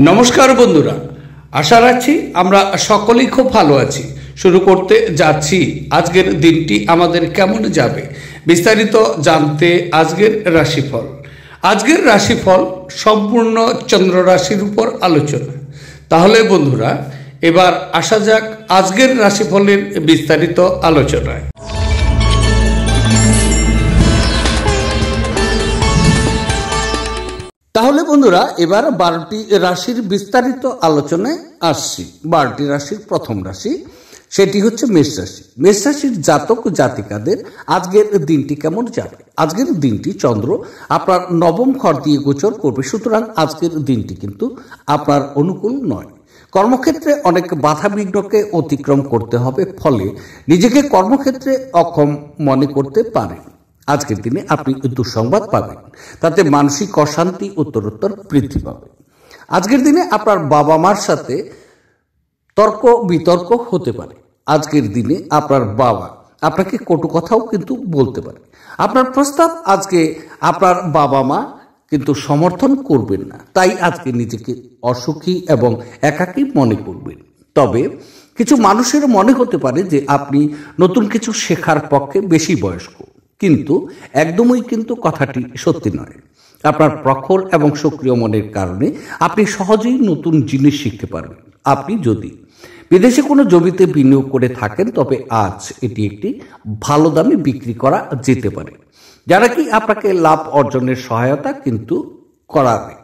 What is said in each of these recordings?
নমস্কার বন্ধুরা, আশা রাখছি আমরা সকলেই খুব ভালো আছি। শুরু করতে যাচ্ছি আজকের দিনটি আমাদের কেমন যাবে বিস্তারিত জানতে আজকের রাশিফল। আজকের রাশিফল সম্পূর্ণ চন্দ্র রাশির উপর আলোচনা। তাহলে বন্ধুরা, এবার আসা যাক আজকের রাশিফলের বিস্তারিত আলোচনায়। তাহলে বন্ধুরা, এবার 12টি রাশির বিস্তারিত আলোচনায় আসছি। 12টি রাশির প্রথম রাশি, সেটি হচ্ছে মেষ রাশি। মেষ রাশির জাতক জাতিকাদের আজকের দিনটি কেমন যাবে? আজকের দিনটি চন্দ্র আপনার নবম ঘর দিয়ে গোচর করবে, সুতরাং আজকের দিনটি কিন্তু আপনার অনুকূল নয়। কর্মক্ষেত্রে অনেক বাধা বিঘ্নকে অতিক্রম করতে হবে, ফলে নিজেকে কর্মক্ষেত্রে অক্ষম মনে করতে পারেন। আজকের দিনে আপনি দুঃসংবাদ পাবেন, তাতে মানসিক অশান্তি উত্তরোত্তর বৃদ্ধি পাবে। আজকের দিনে আপনার বাবা মার সাথে তর্ক বিতর্ক হতে পারে। আজকের দিনে আপনার বাবা আপনাকে কটু কথাও কিন্তু বলতে পারে। আপনার প্রস্তাব আজকে আপনার বাবা মা কিন্তু সমর্থন করবেন না, তাই আজকে নিজেকে অসুখী এবং একাকী মনে করবেন। তবে কিছু মানুষের মনে হতে পারে যে আপনি নতুন কিছু শেখার পক্ষে বেশি বয়স্ক, কিন্তু একদমই কিন্তু কথাটি সত্যি নয়। আপনার প্রখর এবং সক্রিয় মনের কারণে আপনি সহজেই নতুন জিনিস শিখতে পারবেন। আপনি যদি বিদেশে কোনো জমিতে বিনিয়োগ করে থাকেন, তবে আজ এটি একটি ভালো দামে বিক্রি করা যেতে পারে, যারা কি আপনাকে লাভ অর্জনের সহায়তা কিন্তু করাবে।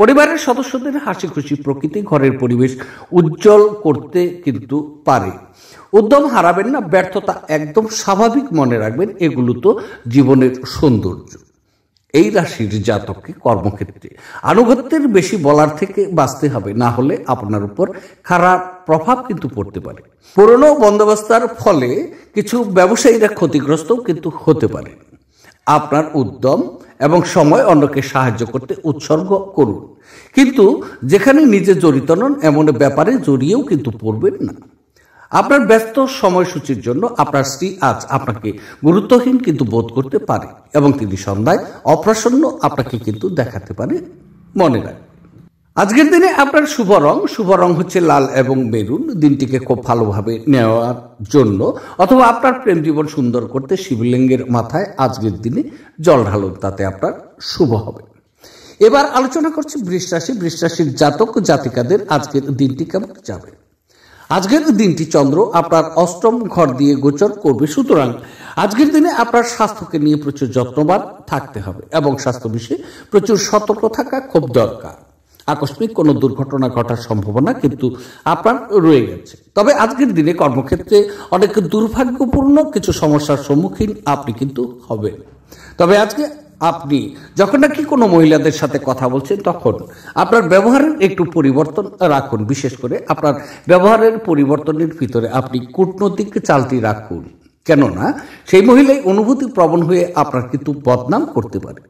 পরিবারের সদস্যদের হাসি খুশি প্রকৃতি ঘরের পরিবেশ উজ্জ্বল করতে কিন্তু পারে। উদ্যম হারাবেন না, ব্যর্থতা একদম স্বাভাবিক মনে রাখবেন, এগুলো তো জীবনের সৌন্দর্য। এই রাশির জাতককে কর্মক্ষেত্রে আনুগত্যের বেশি বলার থেকে বাঁচতে হবে, না হলে আপনার উপর খারাপ প্রভাব কিন্তু পড়তে পারে। পুরনো বন্দোবস্তার ফলে কিছু ব্যবসায়ীরা ক্ষতিগ্রস্ত কিন্তু হতে পারে। আপনার উদ্যম এবং সময় অন্যকে সাহায্য করতে উৎসর্গ করুন, কিন্তু যেখানে নিজে জড়িত নন এমন ব্যাপারে জড়িয়েও কিন্তু পড়বেন না। আপনার ব্যস্ত সময়সূচির জন্য আপনার স্ত্রী আজ আপনাকে গুরুত্বহীন কিন্তু বোধ করতে পারে এবং তিনি সন্ধ্যায় অপ্রসন্ন আপনাকে কিন্তু দেখাতে পারে। মনে রাখবেন, আজকের দিনে আপনার শুভ রং হচ্ছে লাল এবং মেরুন। দিনটিকে খুব ভালোভাবে নেওয়ার জন্য অথবা আপনার প্রেম জীবন সুন্দর করতে শিবলিঙ্গের মাথায় আজকের দিনে জল ঢালুন, তাতে আপনার শুভ হবে। এবার আলোচনা করছি বৃষ রাশি। বৃষ রাশির জাতক জাতিকাদের আজকের দিনটি কেমন যাবে? আজকের দিনটি চন্দ্র আপনার অষ্টম ঘর দিয়ে গোচর করবে, সুতরাং আজকের দিনে আপনার স্বাস্থ্যকে নিয়ে প্রচুর যত্নবান থাকতে হবে এবং স্বাস্থ্য বিষয়ে প্রচুর সতর্ক থাকা খুব দরকার। আকস্মিক কোনো দুর্ঘটনা ঘটার সম্ভাবনা কিন্তু আপনার রয়ে গেছে। তবে আজকের দিনে কর্মক্ষেত্রে অনেক দুর্ভাগ্যপূর্ণ কিছু সমস্যার সম্মুখীন আপনি কিন্তু হবেন। তবে আজকে আপনি যখন নাকি কোনো মহিলাদের সাথে কথা বলছেন, তখন আপনার ব্যবহারের একটু পরিবর্তন রাখুন। বিশেষ করে আপনার ব্যবহারের পরিবর্তনের ভিতরে আপনি কূটনৈতিক চালটি রাখুন, কেননা সেই মহিলাই অনুভূতি প্রবণ হয়ে আপনার কিন্তু বদনাম করতে পারে।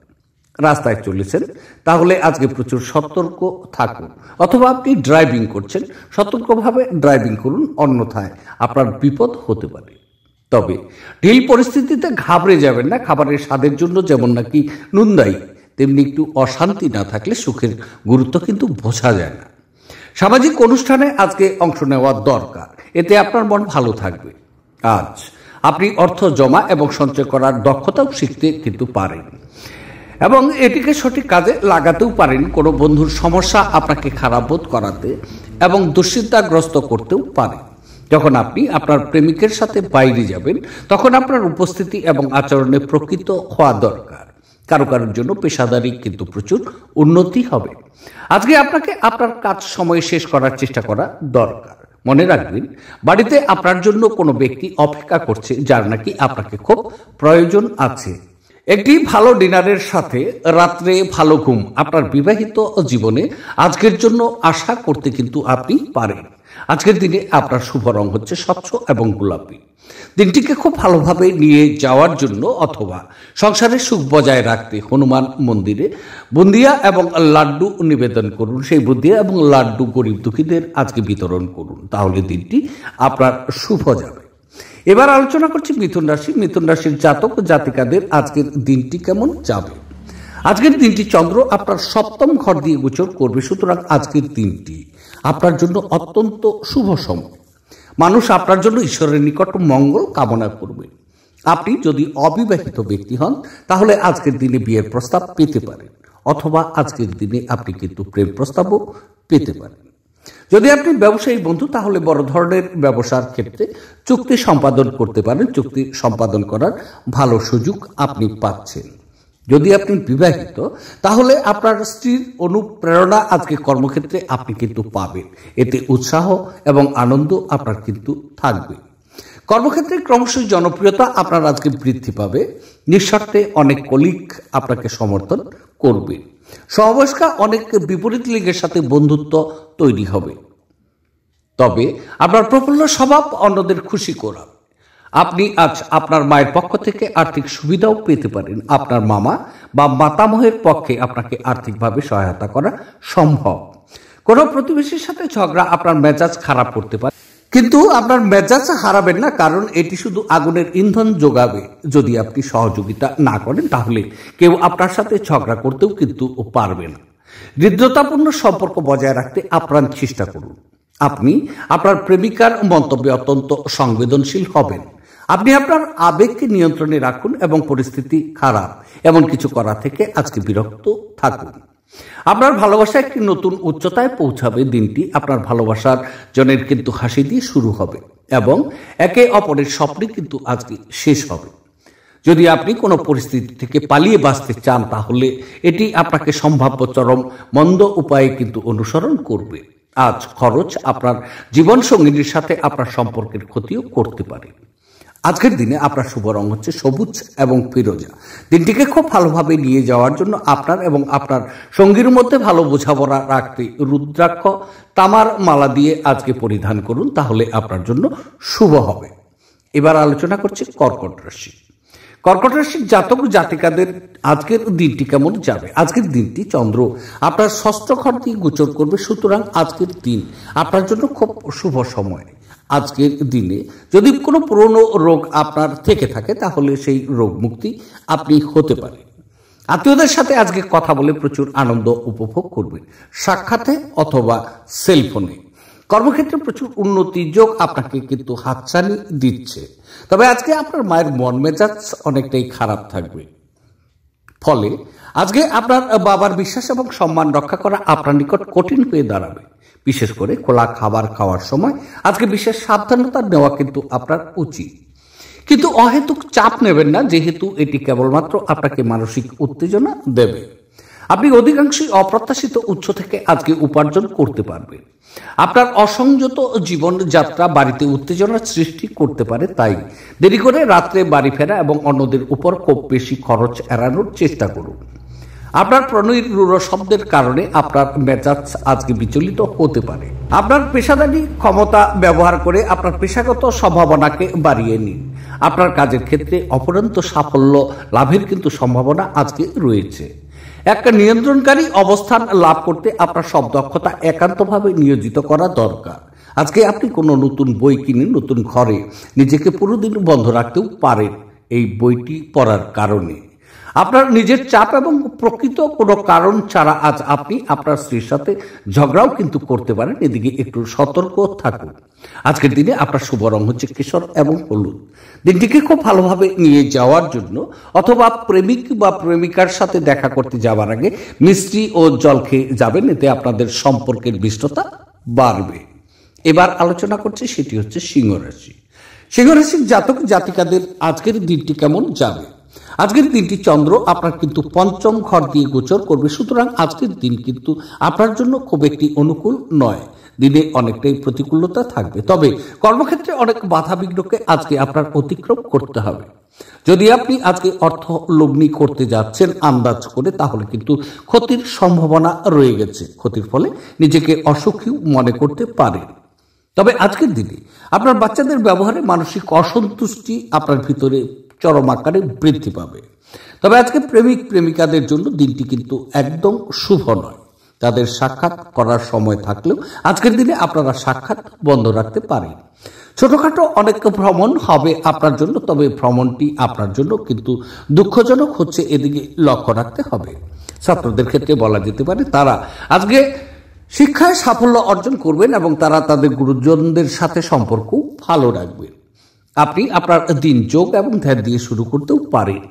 রাস্তায় চলেছেন, তাহলে আজকে প্রচুর সতর্ক থাকুন, অথবা আপনি ড্রাইভিং করছেন, সতর্কভাবে ড্রাইভিং করুন, অন্যথায় আপনার বিপদ হতে পারে। তবে ঢিল পরিস্থিতিতে ঘাবড়ে যাবেন না। খাবারের স্বাদের জন্য যেমন নাকি নুন দায়ী, তেমনি একটু অশান্তি না থাকলে সুখের গুরুত্ব কিন্তু বোঝা যায় না। সামাজিক অনুষ্ঠানে আজকে অংশ নেওয়া দরকার, এতে আপনার মন ভালো থাকবে। আজ আপনি অর্থ জমা এবং সঞ্চয় করার দক্ষতাও শিখতে কিন্তু পারেন এবং এটিকে সঠিক কাজে লাগাতেও পারেন। কোনো বন্ধুর সমস্যা আপনাকে খারাপ বোধ করাতে এবং দুশ্চিন্তাগ্রস্ত করতেও পারে। যখন আপনি আপনার প্রেমিকের সাথে বাইরে যাবেন, তখন আপনার উপস্থিতি এবং আচরণে প্রকৃত হওয়া দরকার। কারোর জন্য পেশাদারি কিন্তু প্রচুর উন্নতি হবে। আজকে আপনাকে আপনার কাজ সময়ে শেষ করার চেষ্টা করা দরকার। মনে রাখবেন, বাড়িতে আপনার জন্য কোনো ব্যক্তি অপেক্ষা করছে, যার নাকি আপনাকে খুব প্রয়োজন আছে। একটি ভালো ডিনারের সাথে রাত্রে ভালো ঘুম আপনার বিবাহিত জীবনে আজকের জন্য আশা করতে কিন্তু আপনি পারেন। আজকের দিনে আপনার শুভ রং হচ্ছে স্বচ্ছ এবং গোলাপি। দিনটিকে খুব ভালোভাবে নিয়ে যাওয়ার জন্য অথবা সংসারের সুখ বজায় রাখতে হনুমান মন্দিরে বুন্দিয়া এবং লাড্ডু নিবেদন করুন। সেই বুন্দিয়া এবং লাড্ডু গরিব দুঃখীদের আজকে বিতরণ করুন, তাহলে দিনটি আপনার শুভ যাবে। এবার আলোচনা করছি মিথুন রাশি। মিথুন রাশির জাতক জাতিকাদের আজকের দিনটি কেমন যাবে? আজকের দিনটি চন্দ্র আপনার সপ্তম ঘর দিয়ে গোচর করবে, সুতরাং আজকের দিনটি আপনার জন্য অত্যন্ত শুভ সময়। মানুষ আপনার জন্য ঈশ্বরের নিকট মঙ্গল কামনা করবে। আপনি যদি অবিবাহিত ব্যক্তি হন তাহলে আজকের দিনে বিয়ের প্রস্তাব পেতে পারেন, অথবা আজকের দিনে আপনি কিন্তু প্রেম প্রস্তাবও পেতে পারেন। যদি আপনি ব্যবসায়ী বন্ধু তাহলে বড় ধরনের ব্যবসার ক্ষেত্রে চুক্তি সম্পাদন করতে পারেন। চুক্তি সম্পাদন করার ভালো সুযোগ আপনি পাচ্ছেন। যদি আপনি বিবাহিত তাহলে আপনার স্ত্রীর অনুপ্রেরণা আজকে কর্মক্ষেত্রে আপনি কিন্তু পাবেন। এতে উৎসাহ এবং আনন্দ আপনার কিন্তু থাকবে। কর্মক্ষেত্রে ক্রমশই জনপ্রিয়তা আপনার আজকে বৃদ্ধি পাবে। নিঃস্বার্থে অনেক কলিগ আপনাকে সমর্থন করবে। সমবয়স্কা অনেক বিপরীত লিঙ্গের সাথে বন্ধুত্ব তৈরি হবে। তবে আপনার প্রফুল্ল স্বভাব অন্যদের খুশি করাবে। আপনি আজ আপনার মায়ের পক্ষ থেকে আর্থিক সুবিধাও পেতে পারেন। আপনার মামা বা মাতামহের পক্ষে আপনাকে আর্থিকভাবে সহায়তা করা সম্ভব। কোনো প্রতিবেশীর সাথে ঝগড়া আপনার মেজাজ খারাপ করতে পারে, কিন্তু আপনার মেজাজ হারাবেন না, কারণ এটি শুধু আগুনের ইন্ধন যোগাবে। যদি আপনি সহযোগিতা না করেন তাহলে কেউ আপনার সাথে ঝগড়া করতেও কিন্তু পারবে না। হৃদ্রতাপূর্ণ সম্পর্ক বজায় রাখতে আপ্রাণ চেষ্টা করুন। আপনি আপনার প্রেমিকার মন্তব্যে অত্যন্ত সংবেদনশীল হবেন। আপনি আপনার আবেগকে নিয়ন্ত্রণে রাখুন এবং পরিস্থিতি খারাপ এমন কিছু করা থেকে আজকে বিরক্ত থাকুন। আপনার ভালোবাসা একটি নতুন উচ্চতায় পৌঁছাবে। দিনটি আপনার ভালোবাসার জনের কিন্তু হাসি দিয়ে শুরু হবে এবং একে অপরের স্বপ্নে কিন্তু আজকে শেষ হবে। যদি আপনি কোনো পরিস্থিতি থেকে পালিয়ে বাঁচতে চান তাহলে এটি আপনাকে সম্ভাব্য চরম মন্দ উপায়ে কিন্তু অনুসরণ করবে। আজ খরচ আপনার জীবনসঙ্গিনীর সাথে আপনার সম্পর্কের ক্ষতিও করতে পারে। আজকের দিনে আপনার শুভ রং হচ্ছে সবুজ এবং ফিরোজা। দিনটিকে খুব ভালোভাবে নিয়ে যাওয়ার জন্য আপনার এবং আপনার সঙ্গীর মধ্যে ভালো বোঝাপড়া রাখতে রুদ্রাক্ষ তামার মালা দিয়ে আজকে পরিধান করুন, তাহলে আপনার জন্য শুভ হবে। এবার আলোচনা করছি কর্কট রাশি। কর্কট রাশির জাতক জাতিকাদের আজকের দিনটি কেমন যাবে। আজকের দিনটি চন্দ্র আপনার ষষ্ঠ ঘর দিয়ে গোচর করবে, সুতরাং আজকের দিন আপনার জন্য খুব শুভ সময়। আজকের দিনে যদি কোনো পুরনো রোগ আপনার থেকে থাকে তাহলে সেই রোগ মুক্তি আপনি হতে পারেন। আত্মীয়দের সাথে আজকে কথা বলে প্রচুর আনন্দ উপভোগ করবেন, সাক্ষাতে অথবা সেলফোনে। কর্মক্ষেত্রে প্রচুর উন্নতি যোগ আপনাকে কিন্তু হাতছানি দিচ্ছে। তবে আজকে আপনার মায়ের মন মেজাজ অনেকটাই খারাপ থাকবে। ফলে আজকে আপনার বাবার বিশ্বাস এবং সম্মান রক্ষা করা আপনার নিকট কঠিন হয়ে দাঁড়াবে। বিশেষ করে খোলা খাবার খাওয়ার সময় আজকে বিশেষ সাবধানতা নেওয়া কিন্তু আপনার উচিত। কিন্তু অহেতুক চাপ নেবেন না, যেহেতু এটি কেবলমাত্র আপনাকে মানসিক উত্তেজনা দেবে। আপনি অধিকাংশই অপ্রত্যাশিত উৎস থেকে আজকে উপার্জন করতে পারবেন। আপনার অসংযত জীবনযাত্রা বাড়িতে উত্তেজনার সৃষ্টি করতে পারে, তাই দেরি করে রাত্রে বাড়ি ফেরা এবং অন্যদের উপর খুব বেশি খরচ এড়ানোর চেষ্টা করুন। আপনার প্রণয়ীর রূঢ় শব্দের কারণে আপনার মেজাজ আজকে বিচলিত হতে পারে। আপনার পেশাদারি ক্ষমতা ব্যবহার করে আপনার পেশাগত সম্ভাবনাকে বাড়িয়ে নিন। আপনার কাজের ক্ষেত্রে অপরন্ত সাফল্য লাভের কিন্তু সম্ভাবনা আজকে রয়েছে। একটা নিয়ন্ত্রণকারী অবস্থান লাভ করতে আপনার সব দক্ষতা একান্তভাবে নিয়োজিত করা দরকার। আজকে আপনি কোনো নতুন বই কিনে নতুন ঘরে নিজেকে পুরোদিন বন্ধ রাখতেও পারেন এই বইটি পড়ার কারণে। আপনার নিজের চাপ এবং প্রকৃত কোনো কারণ ছাড়া আজ আপনি আপনার স্ত্রীর সাথে ঝগড়াও কিন্তু করতে পারেন। এদিকে একটু সতর্ক থাকুন। আজকের দিনে আপনার শুভ রং হচ্ছে কেশর এবং হলুদ। দিনটিকে খুব ভালোভাবে নিয়ে যাওয়ার জন্য অথবা প্রেমিক বা প্রেমিকার সাথে দেখা করতে যাওয়ার আগে মিষ্টি ও জল খেয়ে যাবেন, এতে আপনাদের সম্পর্কের মিষ্টতা বাড়বে। এবার আলোচনা করছি, সেটি হচ্ছে সিংহ রাশি। সিংহ রাশির জাতক জাতিকাদের আজকের দিনটি কেমন যাবে। আজকের দিনটি চন্দ্র আপনার কিন্তু পঞ্চম ঘর দিয়ে গোচর করবে, সুতরাং আজকের দিন কিন্তু আপনার জন্য খুব একটি অনুকূল নয়। দিনে অনেকটাই প্রতিকূলতা থাকবে, তবে কর্মক্ষেত্রে অনেক বাধা বিঘ্নকে আজকে আপনার অতিক্রম করতে হবে। যদি আপনি আজকে অর্থ লগ্নি করতে যাচ্ছেন আন্দাজ করে, তাহলে কিন্তু ক্ষতির সম্ভাবনা রয়ে গেছে। ক্ষতির ফলে নিজেকে অসুখী মনে করতে পারেন। তবে আজকের দিনে আপনার বাচ্চাদের ব্যবহারে মানসিক অসন্তুষ্টি আপনার ভিতরে চরম আকারে বৃদ্ধি পাবে। তবে আজকে প্রেমিক প্রেমিকাদের জন্য দিনটি কিন্তু একদম শুভ নয়। তাদের সাক্ষাৎ করার সময় থাকলেও আজকের দিনে আপনারা সাক্ষাৎ বন্ধ রাখতে পারেন। ছোটখাটো অনেক ভ্রমণ হবে আপনার জন্য, তবে ভ্রমণটি আপনার জন্য কিন্তু দুঃখজনক হচ্ছে, এদিকে লক্ষ্য রাখতে হবে। ছাত্রদের ক্ষেত্রে বলা যেতে পারে তারা আজকে শিক্ষায় সাফল্য অর্জন করবেন এবং তারা তাদের গুরুজনদের সাথে সম্পর্ক ভালো রাখবেন। আপনি আপনার দিন যোগ এবং ধ্যান দিয়ে শুরু করতেও পারেন।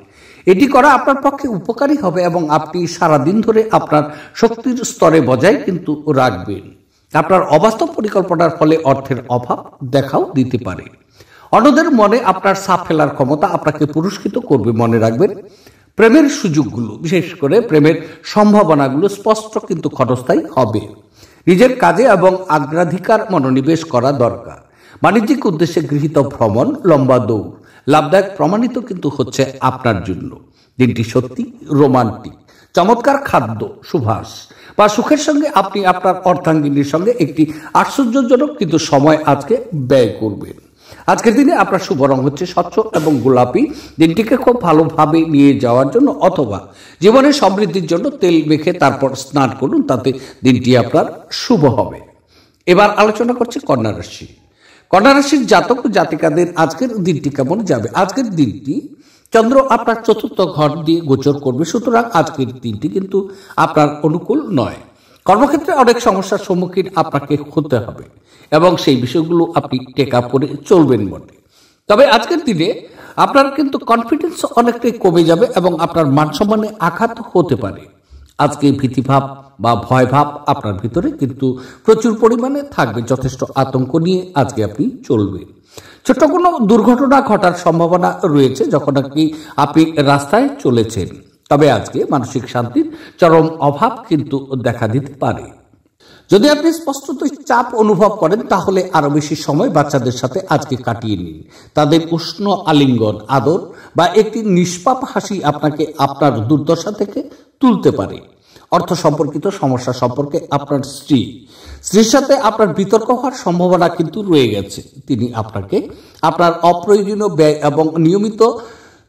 এটি করা আপনার পক্ষে উপকারী হবে এবং আপনি সারাদিন ধরে আপনার শক্তির স্তরে বজায় কিন্তু রাখবেন। আপনার অবাস্তব পরিকল্পনার ফলে অর্থের অভাব দেখাও দিতে পারে। অন্যদের মনে আপনার ছাপ ফেলার ক্ষমতা আপনাকে পুরস্কৃত করবে। মনে রাখবেন, প্রেমের সুযোগগুলো, বিশেষ করে প্রেমের সম্ভাবনাগুলো স্পষ্ট কিন্তু ক্ষণস্থায়ী হবে। নিজের কাজে এবং অগ্রাধিকার মনোনিবেশ করা দরকার। বাণিজ্যিক উদ্দেশ্যে গৃহীত ভ্রমণ, লম্বা দৌড় লাভদায়ক প্রমাণিত কিন্তু হচ্ছে আপনার জন্য। দিনটি সত্যি রোমান্টিক। চমৎকার খাদ্য, সুভাষ বা সুখের সঙ্গে আপনি আপনার অর্ধাঙ্গিনীর সঙ্গে একটি আশ্চর্যজনক কিন্তু সময় আজকে ব্যয় করবেন। আজকের দিনে আপনার শুভ রং হচ্ছে স্বচ্ছ এবং গোলাপি। দিনটিকে খুব ভালোভাবে নিয়ে যাওয়ার জন্য অথবা জীবনের সমৃদ্ধির জন্য তেল মেখে তারপর স্নান করুন, তাতে দিনটি আপনার শুভ হবে। এবার আলোচনা করছি কন্যা রাশি। কন্যা রাশির জাতক জাতিকাদের আজকের দিনটি কেমন যাবে? আজকের দিনটি চন্দ্র আপনার চতুর্থ ঘর দিয়ে গোচর করবে, সুতরাং আজকের দিনটি কিন্তু আপনার অনুকূল নয়। কর্মক্ষেত্রে অনেক সমস্যার সম্মুখীন আপনাকে হতে হবে এবং সেই বিষয়গুলো আপনি টেক আপ করে চলবেন বটে। তবে আজকের দিনে আপনার কিন্তু কনফিডেন্স অনেকটাই কমে যাবে এবং আপনার মান সম্মানে আঘাত হতে পারে। আজকে ভীতিভাব বা ভয়ভাব আপনার ভিতরে কিন্তু প্রচুর পরিমাণে থাকবে। যথেষ্ট আতঙ্ক নিয়ে আজকে আপনি চলবেন। ছোট্ট কোনো দুর্ঘটনা ঘটার সম্ভাবনা রয়েছে যখন আপনি রাস্তায় চলেছেন। তবে আজকে মানসিক শান্তির চরম অভাব কিন্তু দেখা দিতে পারে। যদি আপনি স্পষ্টতই চাপ অনুভব করেন তাহলে আরো বেশি সময় বাচ্চাদের সাথে আজকে কাটিয়ে নিন। তাদের উষ্ণ আলিঙ্গন, আদর বা একটি নিষ্পাপ হাসি আপনাকে আপনার দুর্দশা থেকে তুলতে পারে। অর্থ সম্পর্কিত সমস্যা সম্পর্কে আপনার স্ত্রীর সাথে আপনার বিতর্ক হওয়ার সম্ভাবনা কিন্তু রয়ে গেছে। তিনি আপনাকে আপনার অপ্রয়োজনীয় ব্যয় এবং নিয়মিত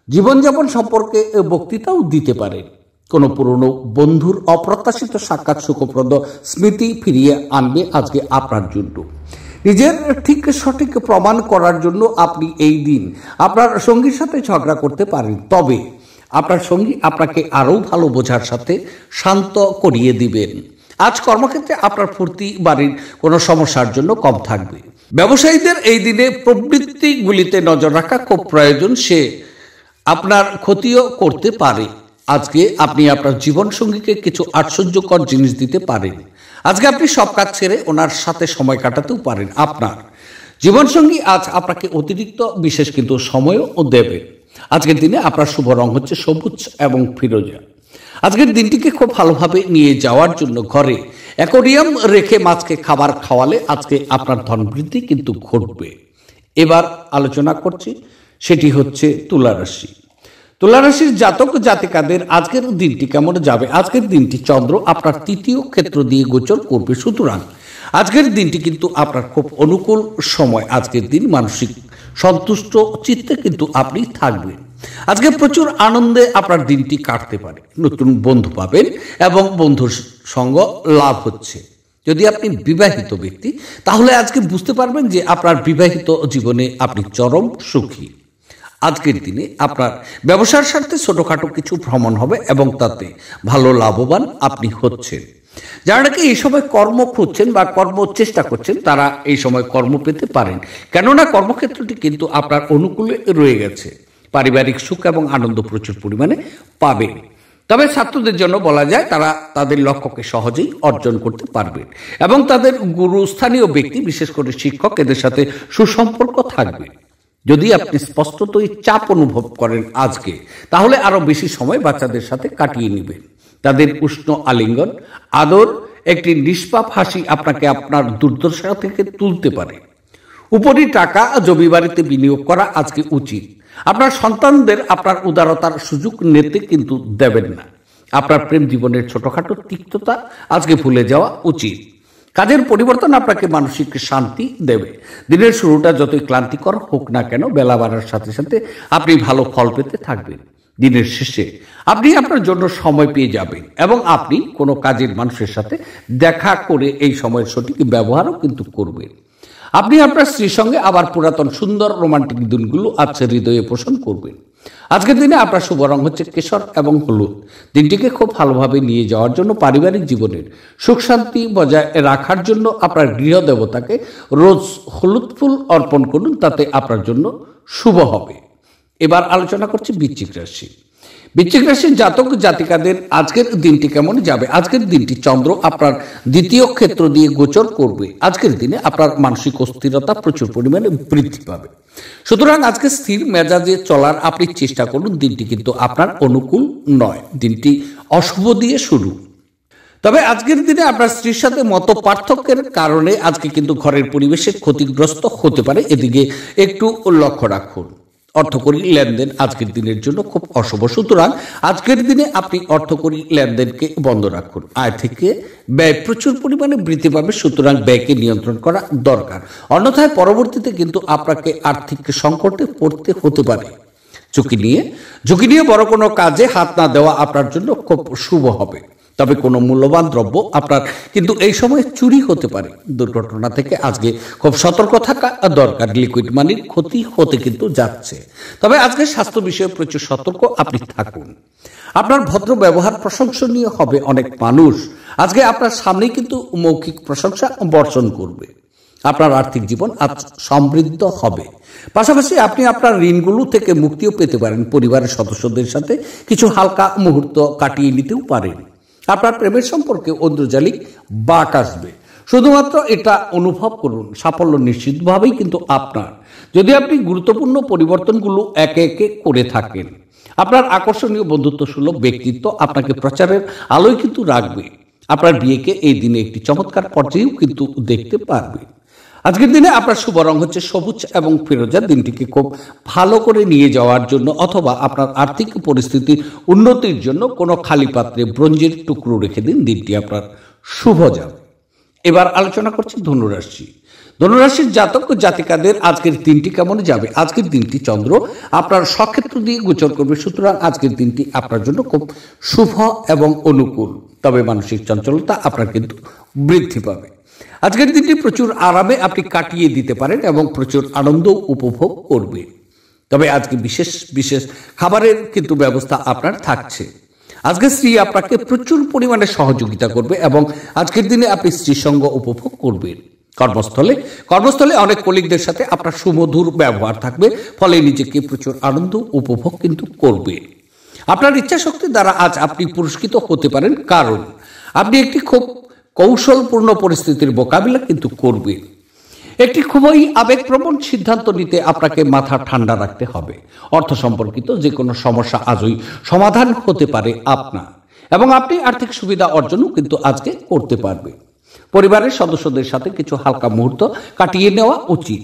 জীবনযাপন সম্পর্কে বক্তৃতাও দিতে পারেন। কোনো পুরনো বন্ধুর অপ্রত্যাশিত সাক্ষাৎ সুখপ্রদ স্মৃতি ফিরিয়ে আনবে আজকে আপনার জন্য। নিজের ঠিক সঠিক প্রমাণ করার জন্য আপনি এই দিন আপনার সঙ্গীর সাথে ঝগড়া করতে পারেন, তবে আপনার সঙ্গী আপনাকে আরও ভালো বোঝার সাথে শান্ত করিয়ে দিবেন। আজ কর্মক্ষেত্রে আপনার ফুর্তি বাড়ির কোনো সমস্যার জন্য কম থাকবে। ব্যবসায়ীদের এই দিনে প্রবৃত্তিগুলিতে নজর রাখা খুব প্রয়োজন, সে আপনার ক্ষতিও করতে পারে। আজকে আপনি আপনার জীবন সঙ্গীকে কিছু আশ্চর্যকর জিনিস দিতে পারেন। আজকে আপনি সব কাজ ছেড়ে ওনার সাথে সময় কাটাতেও পারেন। আপনার জীবনসঙ্গী আজ আপনাকে অতিরিক্ত বিশেষ কিন্তু সময়ও দেবে। আজকের দিনে আপনার শুভ রং হচ্ছে সবুজ এবং ফিরোজা। আজকের দিনটিকে খুব ভালোভাবে নিয়ে যাওয়ার জন্য ঘরে অ্যাকোয়ারিয়াম রেখে মাছকে খাবার খাওয়ালে আজকে আপনার ধন বৃদ্ধি কিন্তু ঘটবে। এবার আলোচনা করছি, সেটি হচ্ছে তুলা রাশি। তুলা রাশির জাতক জাতিকাদের আজকের দিনটি কেমন যাবে? আজকের দিনটি চন্দ্র আপনার তৃতীয় ক্ষেত্র দিয়ে গোচর করবে, সুতরাং আজকের দিনটি কিন্তু আপনার খুব অনুকূল সময়। আজকের দিন মানসিক সন্তুষ্ট চিত্তে কিন্তু আপনি থাকবেন। আজকে প্রচুর আনন্দে আপনার দিনটি কাটতে পারে। নতুন বন্ধু পাবেন এবং বন্ধুর সঙ্গ লাভ হচ্ছে। যদি আপনি বিবাহিত ব্যক্তি তাহলে আজকে বুঝতে পারবেন যে আপনার বিবাহিত জীবনে আপনি চরম সুখী। আজকের দিনে আপনার ব্যবসার স্বার্থে ছোটখাটো কিছু ভ্রমণ হবে এবং তাতে ভালো লাভবান আপনি হচ্ছেন। যারা নাকি এই সময় কর্ম খুঁজছেন বা কর্ম চেষ্টা করছেন তারা এই সময় কর্ম পেতে পারেন, কেননা কর্মক্ষেত্রটি কিন্তু আপনার অনুকূলে রয়ে গেছে। পারিবারিক সুখ এবং আনন্দ প্রচুর পরিমাণে পাবেন। তবে ছাত্রদের জন্য বলা যায় তারা তাদের লক্ষ্যকে সহজেই অর্জন করতে পারবেন এবং তাদের গুরুস্থানীয় ব্যক্তি, বিশেষ করে শিক্ষক, এদের সাথে সুসম্পর্ক থাকবে। যদি আপনি স্পষ্টতই চাপ অনুভব করেন আজকে, তাহলে আরো বেশি সময় বাচ্চাদের সাথে কাটিয়ে নেবেন। তাদের উষ্ণ আলিঙ্গন, আদর, একটি নিষ্পাপ হাসি আপনাকে আপনার দুর্দশা থেকে তুলতে পারে। উপরি টাকা জমি বাড়িতে বিনিয়োগ করা আজকে উচিত। আপনার সন্তানদের আপনার উদারতার সুযোগ নিতে কিন্তু দেবেন না। আপনার প্রেম জীবনের ছোটখাটো তিক্ততা আজকে ভুলে যাওয়া উচিত। কাজের পরিবর্তন আপনাকে মানসিক শান্তি দেবে। দিনের শুরুটা যতই ক্লান্তিকর হোক না কেন, বেলা বাড়ার সাথে সাথে আপনি ভালো ফল পেতে থাকবেন। দিনের শেষে আপনি আপনার জন্য সময় পেয়ে যাবেন এবং আপনি কোনো কাজের মানুষের সাথে দেখা করে এই সময়ের সঠিক ব্যবহারও কিন্তু করবেন। আপনি আপনার স্ত্রীর সঙ্গে আবার পুরাতন সুন্দর রোমান্টিক দিনগুলো আজকে হৃদয়ে পোষণ করবেন। আজকের দিনে আপনার শুভ রং হচ্ছে কেশর এবং হলুদ। দিনটিকে খুব ভালোভাবে নিয়ে যাওয়ার জন্য পারিবারিক জীবনের সুখ শান্তি বজায় রাখার জন্য আপনার গৃহ দেবতাকে রোজ হলুদ ফুল অর্পণ করুন, তাতে আপনার জন্য শুভ হবে। এবার আলোচনা করছি বৃশ্চিক রাশি। বৃশ্চিক রাশির জাতক জাতিকাদের আজকের দিনটি কেমন যাবে? আজকের দিনটি চন্দ্র আপনার দ্বিতীয় ক্ষেত্র দিয়ে গোচর করবে। আজকের দিনে আপনার মানসিক অস্থিরতা প্রচুর পরিমাণে বৃদ্ধি পাবে। সুতরাং আজকে স্থির মেজাজে চলার আপনি চেষ্টা করুন। দিনটি কিন্তু আপনার অনুকূল নয়, দিনটি অশুভ দিয়ে শুরু। তবে আজকের দিনে আপনার স্ত্রীর সাথে মত পার্থক্যের কারণে আজকে কিন্তু ঘরের পরিবেশে ক্ষতিগ্রস্ত হতে পারে, এদিকে একটু লক্ষ্য রাখুন। অর্থকরী লেনদেন আজকের দিনের জন্য খুব অশুভ। সুতরাং আজকের দিনে আপনি অর্থকরী লেনদেনকে বন্ধ রাখুন। আয় থেকে ব্যয় প্রচুর পরিমাণে বৃদ্ধি পাবে, সুতরাং ব্যয়কে নিয়ন্ত্রণ করা দরকার। অন্যথায় পরবর্তীতে কিন্তু আপনাকে আর্থিক সংকটে পড়তে হতে পারে। ঝুঁকি নিয়ে বড় কোনো কাজে হাত না দেওয়া আপনার জন্য খুব শুভ হবে। তবে কোনো মূল্যবান দ্রব্য আপনার কিন্তু এই সময় চুরি হতে পারে। দুর্ঘটনা থেকে আজকে খুব সতর্ক থাকা দরকার। লিকুইড মানির ক্ষতি হতে কিন্তু যাচ্ছে। তবে আজকে স্বাস্থ্য বিষয়ে প্রচুর সতর্ক আপনি থাকুন। আপনার ভদ্র ব্যবহার প্রশংসনীয় হবে। অনেক মানুষ আজকে আপনার সামনেই কিন্তু মৌখিক প্রশংসা বর্ষণ করবে। আপনার আর্থিক জীবন আজ সমৃদ্ধ হবে। পাশাপাশি আপনি আপনার ঋণগুলো থেকে মুক্তিও পেতে পারেন। পরিবারের সদস্যদের সাথে কিছু হালকা মুহূর্ত কাটিয়ে নিতেও পারেন। আপনার প্রেমের সম্পর্কে ঐন্দ্রজালিক বাঁক আসবে। শুধুমাত্র এটা অনুভব করুন, সাফল্য নিশ্চিতভাবেই কিন্তু আপনার, যদি আপনি গুরুত্বপূর্ণ পরিবর্তনগুলো একে একে করে থাকেন। আপনার আকর্ষণীয় বন্ধুত্ব সুলভ ব্যক্তিত্ব আপনাকে প্রচারের আলোয় কিন্তু রাখবে। আপনার বিয়েকে এই দিনে একটি চমৎকার পর্যায়েও কিন্তু দেখতে পারবে। আজকের দিনে আপনার শুভ রং হচ্ছে সবুজ এবং ফিরোজা। দিনটিকে খুব ভালো করে নিয়ে যাওয়ার জন্য অথবা আপনার আর্থিক পরিস্থিতির উন্নতির জন্য কোনো খালি পাত্রে ব্রোঞ্জের টুকরো রেখে দিন। দিনটি আপনার শুভ যাবে। এবার আলোচনা করছি ধনুরাশি। ধনুরাশির জাতক জাতিকাদের আজকের দিনটি কেমন যাবে? আজকের দিনটি চন্দ্র আপনার স্বক্ষেত্র দিয়ে গোচর করবে। সুতরাং আজকের দিনটি আপনার জন্য খুব শুভ এবং অনুকূল। তবে মানসিক চঞ্চলতা আপনার কিন্তু বৃদ্ধি পাবে। আজকের দিনটি প্রচুর আরামে আপনি কাটিয়ে দিতে পারেন এবং প্রচুর আনন্দ উপভোগ করবে। তবে আজকে বিশেষ বিশেষ খাবারের কিন্তু ব্যবস্থা আপনার থাকছে। আজকে স্ত্রী আপনাকে প্রচুর পরিমাণে সহযোগিতা করবে এবং আজকের দিনে আপনি স্ত্রীর সঙ্গ উপভোগ করবেন। কর্মস্থলে অনেক কলিগদের সাথে আপনার সুমধুর ব্যবহার থাকবে, ফলে নিজেকে প্রচুর আনন্দ উপভোগ কিন্তু করবে। আপনার ইচ্ছা শক্তি দ্বারা আজ আপনি পুরস্কৃত হতে পারেন, কারণ আপনি একটি খুব কৌশলপূর্ণ পরিস্থিতির মোকাবিলা কিন্তু করবেন। একটি খুবই আবেগপ্রবণ সিদ্ধান্ত নিতে আপনাকে মাথা ঠান্ডা রাখতে হবে। অর্থ সম্পর্কিত যে কোনো সমস্যা আজই সমাধান হতে পারে আপনার, এবং আপনি আর্থিক সুবিধা অর্জনও কিন্তু আজকে করতে পারবেন। পরিবারের সদস্যদের সাথে কিছু হালকা মুহূর্ত কাটিয়ে নেওয়া উচিত।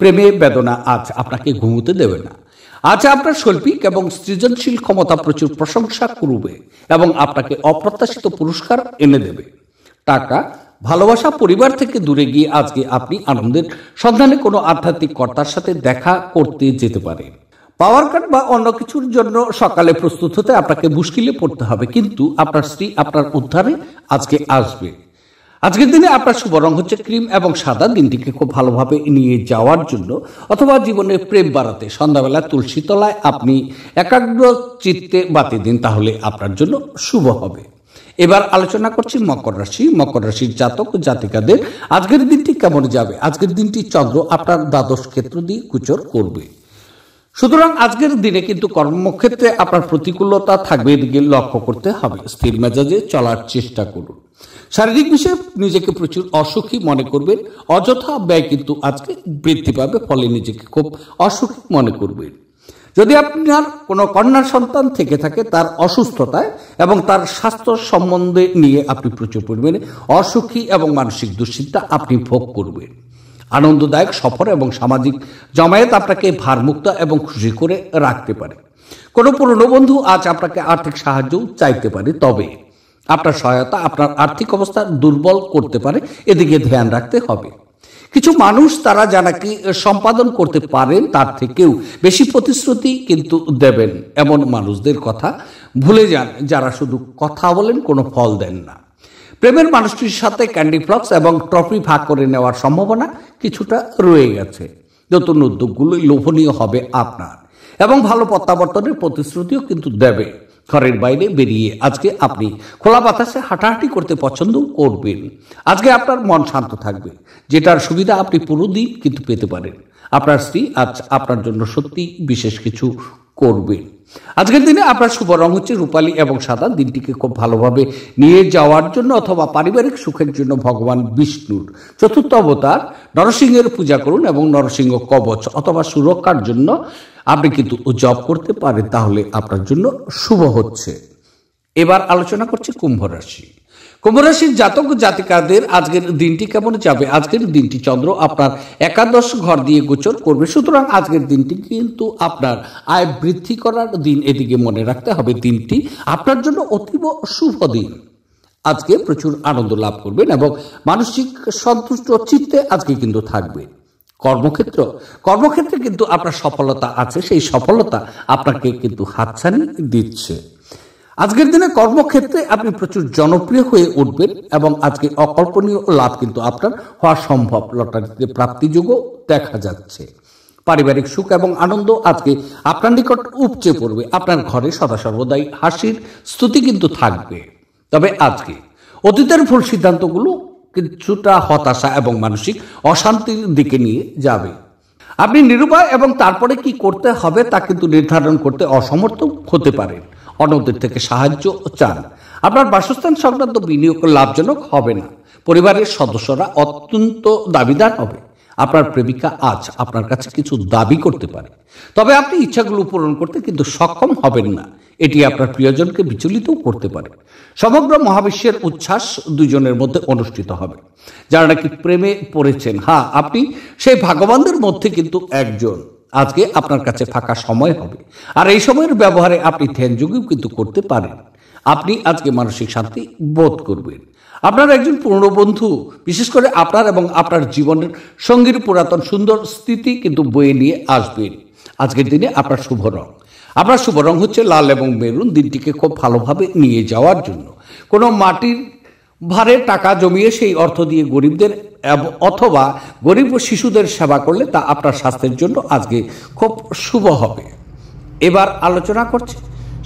প্রেমে বেদনা আজ আপনাকে ঘুমোতে দেবে না। আজ আপনার শৈল্পিক এবং সৃজনশীল ক্ষমতা প্রচুর প্রশংসা করবে এবং আপনাকে অপ্রত্যাশিত পুরস্কার এনে দেবে। টাকা, ভালোবাসা, পরিবার থেকে দূরে গিয়ে আজকে আপনি আনন্দের সন্ধানে কোনো আধ্যাত্মিক কর্তার সাথে দেখা করতে যেতে পারেন। পাওয়ার কাট বা অন্য কিছুর জন্য সকালে প্রস্তুত হতে আপনাকে মুশকিলে পড়তে হবে, কিন্তু আপনার স্ত্রী আপনার উদ্ধারে আজকে আসবে। আজকের দিনে আপনার শুভ রং হচ্ছে ক্রিম এবং সাদা। দিনটিকে খুব ভালোভাবে নিয়ে যাওয়ার জন্য অথবা জীবনে প্রেম বাড়াতে সন্ধ্যাবেলা তুলসী তলায় আপনি একাগ্র চিত্তে বাতি দিন, তাহলে আপনার জন্য শুভ হবে। এবার আলোচনা করছি মকর রাশি। মকর রাশির জাতক জাতিকাদের আজকের দিনটি কেমন যাবে? আজকের দিনটি চন্দ্র আপনার দ্বাদশ ক্ষেত্র দিয়ে গোচর করবে। সুতরাং আজকের দিনে কিন্তু কর্মক্ষেত্রে আপনার প্রতিকূলতা থাকবে, এদিকে লক্ষ্য করতে হবে। স্থির মেজাজে চলার চেষ্টা করুন। শারীরিক বিষয়ে নিজেকে প্রচুর অসুখী মনে করবেন। অযথা ব্যয় কিন্তু আজকে বৃদ্ধি পাবে, ফলে নিজেকে খুব অসুখী মনে করবেন। যদি আপনার কোনো কন্যা সন্তান থেকে থাকে, তার অসুস্থতায় এবং তার স্বাস্থ্য সম্বন্ধে নিয়ে আপনি প্রচুর পরিমাণে অসুখী এবং মানসিক দুশ্চিন্তা আপনি ভোগ করবেন। আনন্দদায়ক সফর এবং সামাজিক জমায়েত আপনাকে ভারমুক্ত এবং খুশি করে রাখতে পারে। কোনো পুরনো বন্ধু আজ আপনাকে আর্থিক সাহায্য চাইতে পারে, তবে আপনার সহায়তা আপনার আর্থিক অবস্থা দুর্বল করতে পারে, এদিকে ধ্যান রাখতে হবে। কিছু মানুষ তারা যা নাকি সম্পাদন করতে পারেন তার থেকেও বেশি প্রতিশ্রুতি কিন্তু দেবেন। এমন মানুষদের কথা ভুলে যান যারা শুধু কথা বলেন, কোনো ফল দেন না। প্রেমের মানুষটির সাথে ক্যান্ডি ফ্লক্স এবং ট্রফি ভাগ করে নেওয়ার সম্ভাবনা কিছুটা রয়ে গেছে। নতুন উদ্যোগগুলো লোভনীয় হবে আপনার। এবং ভালো প্রত্যাবর্তনের প্রতিশ্রুতিও কিন্তু দেবে। ঘরের বাইরে বেরিয়ে আজকে আপনি খোলা বাতাসে হাঁটাহাঁটি করতে পছন্দ করবেন। আজকে আপনার মন শান্ত থাকবে, যেটার সুবিধা আপনি পুরো দিন কিন্তু পেতে পারেন। আপনার স্ত্রী আজ আপনার জন্য সত্যি বিশেষ কিছু করবেন। আজকের দিনে আপনার শুভ রং হচ্ছে রূপালী এবং সাদা। দিনটিকে খুব ভালোভাবে নিয়ে যাওয়ার জন্য অথবা পারিবারিক সুখের জন্য ভগবান বিষ্ণুর চতুর্থ অবতার নরসিংহের পূজা করুন এবং নরসিংহ কবচ অথবা সুরক্ষার জন্য আপনি কিন্তু জপ করতে পারেন, তাহলে আপনার জন্য শুভ হচ্ছে। এবার আলোচনা করছি কুম্ভ রাশি। কুম্ভ রাশির জাতক জাতিকাদের আজকের দিনটি কেমন যাবে? আজকের দিনটি চন্দ্র আপনার একাদশ ঘর দিয়ে গোচর করবে, সুতরাং আজকের দিনটি কিন্তু আপনার আয় বৃদ্ধি করার দিন। এদিকে মনে রাখতে হবে দিনটি আপনার জন্য অতীব শুভ দিন। আজকে প্রচুর আনন্দ লাভ করবেন এবং মানসিক সন্তুষ্ট চিত্তে আজকে কিন্তু থাকবে। কর্মক্ষেত্রে কিন্তু আপনার সফলতা আছে, সেই সফলতা আপনাকে কিন্তু হাতছানি দিচ্ছে। আজকের দিনে কর্মক্ষেত্রে আপনি প্রচুর জনপ্রিয় হয়ে উঠবেন এবং আজকে অকল্পনীয় লাভ কিন্তু আপনার হওয়া সম্ভব। লটারিতে প্রাপ্তিযোগও দেখা যাচ্ছে। পারিবারিক সুখ এবং আনন্দ আজকে আপনার নিকট উপচে পড়বে। আপনার ঘরে সদা সর্বদাই হাসির স্তুতি কিন্তু থাকবে। তবে আজকে অতীতের ভুল সিদ্ধান্তগুলো কিছুটা হতাশা এবং মানসিক অশান্তির দিকে নিয়ে যাবে। আপনি নিরুপায় এবং তারপরে কি করতে হবে তা কিন্তু নির্ধারণ করতে অসমর্থ হতে পারেন। অন্যদের থেকে সাহায্য চান। আপনার বাসস্থান সংক্রান্ত বিনিয়োগ লাভজনক হবে না। পরিবারের সদস্যরা অত্যন্ত দাবিদার হবে। আপনার প্রেমিকা আজ আপনার কাছে কিছু দাবি করতে পারে, তবে আপনি ইচ্ছাগুলো পূরণ করতে কিন্তু সক্ষম হবেন না। এটি আপনার প্রিয়জনকে বিচলিতও করতে পারে। সমগ্র মহাবিশ্বের উচ্ছ্বাস দুজনের মধ্যে অনুষ্ঠিত হবে। যারা নাকি প্রেমে পড়েছেন, আপনি সেই ভাগ্যবানদের মধ্যে কিন্তু একজন। আজকে আপনার কাছে ফাঁকা সময় হবে, আর এই সময়ের ব্যবহারে আপনি ধ্যানযোগও কিন্তু করতে পারেন। আপনি আজকে মানসিক শান্তি বোধ করবেন। আপনার একজন পুরনো বন্ধু বিশেষ করে আপনার এবং আপনার জীবনের সঙ্গীর পুরাতন সুন্দর স্মৃতি কিন্তু বয়ে নিয়ে আসবেন। আজকের দিনে আপনার শুভ রং হচ্ছে লাল এবং মেরুন। দিনটিকে খুব ভালোভাবে নিয়ে যাওয়ার জন্য কোনো মাটির ভারে টাকা জমিয়ে সেই অর্থ দিয়ে গরিবদের অথবা গরিব শিশুদের সেবা করলে তা আপনার স্বাস্থ্যের জন্য আজকে খুব শুভ হবে। এবার আলোচনা করছে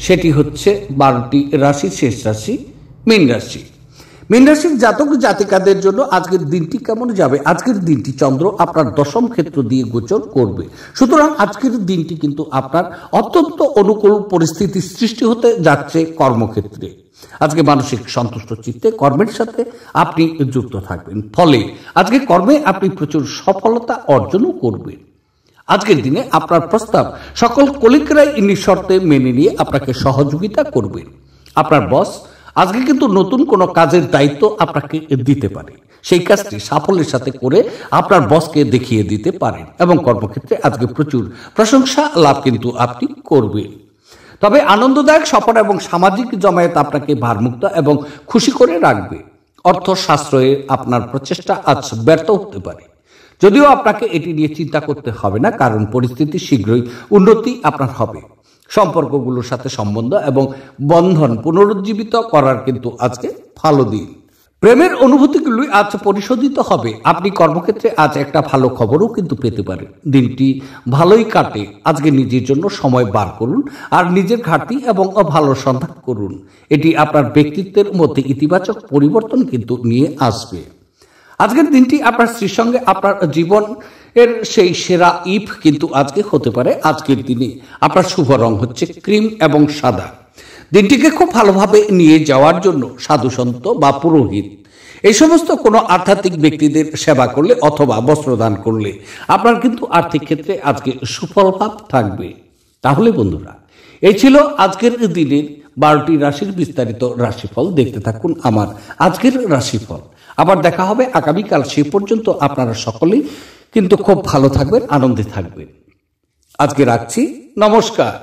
সেটি হচ্ছে 12টি রাশির শেষ রাশি মীন রাশি। মীন রাশির জাতক জাতিকাদের জন্য আজকের দিনটি কেমন যাবে? আজকের দিনটি চন্দ্র আপনার দশম ক্ষেত্র দিয়ে গোচর করবে, সুতরাং আজকের দিনটি কিন্তু আপনার অত্যন্ত অনুকূল পরিস্থিতি সৃষ্টি হতে যাচ্ছে কর্মক্ষেত্রে। আজকে মানসিক সন্তুষ্ট চিত্তে কর্মের সাথে আপনি যুক্ত থাকবেন, ফলে আজকে কর্মে আপনি প্রচুর সফলতা অর্জনও করবেন। আজকের দিনে আপনার প্রস্তাব সকল কলিগরাই নিঃশর্তে মেনে নিয়ে আপনাকে সহযোগিতা করবেন। আপনার বস আজকে কিন্তু নতুন কোনো কাজের দায়িত্ব আপনাকে দিতে পারে। সেই কাজটি সাফল্যের সাথে করে আপনার বসকে দেখিয়ে দিতে পারেন এবং কর্মক্ষেত্রে আজকে প্রচুর প্রশংসা লাভ কিন্তু আপনি করবেন। তবে আনন্দদায়ক সফর এবং সামাজিক জমায়েত আপনাকে ভারমুক্ত এবং খুশি করে রাখবে। অর্থ সাশ্রয়ে আপনার প্রচেষ্টা আজ ব্যর্থ হতে পারে, যদিও আপনাকে এটি নিয়ে চিন্তা করতে হবে না, কারণ পরিস্থিতি শীঘ্রই উন্নতি আপনার হবে। সম্পর্কগুলোর সাথে সম্বন্ধ এবং বন্ধন পুনরুজ্জীবিত করার কিন্তু আজকে ভালো দিন। প্রেমের অনুভূতিগুলো আজ পরিশোধিত হবে। আপনি কর্মক্ষেত্রে আজ একটা ভালো খবরও কিন্তু পেতে পারেন। দিনটি ভালোই কাটে। আজকে নিজের জন্য সময় বার করুন আর নিজের ঘাটতি এবং ভালো সন্ধান করুন। এটি আপনার ব্যক্তিত্বের মধ্যে ইতিবাচক পরিবর্তন কিন্তু নিয়ে আসবে। আজকের দিনটি আপনার স্ত্রীর সঙ্গে আপনার জীবন এর সেই সেরা ইফ কিন্তু আজকে হতে পারে। আজকের দিনে আপনার শুভ রং হচ্ছে ক্রিম এবং সাদা। দিনটিকে খুব ভালোভাবে নিয়ে যাওয়ার জন্য সাধুসন্ত বা পুরোহিত এই সমস্ত কোনো আধ্যাত্মিক ব্যক্তিদের সেবা করলে অথবা বস্ত্রদান করলে আপনার কিন্তু আর্থিক ক্ষেত্রে আজকে সুফল ভাব থাকবে। তাহলে বন্ধুরা, এই ছিল আজকের দিনের 12টি রাশির বিস্তারিত রাশিফল। দেখতে থাকুন আমার আজকের রাশিফল। আবার দেখা হবে আগামীকাল। সে পর্যন্ত আপনারা সকলেই কিন্তু খুব ভালো থাকবেন, আনন্দে থাকবেন। আজকে রাখছি, নমস্কার।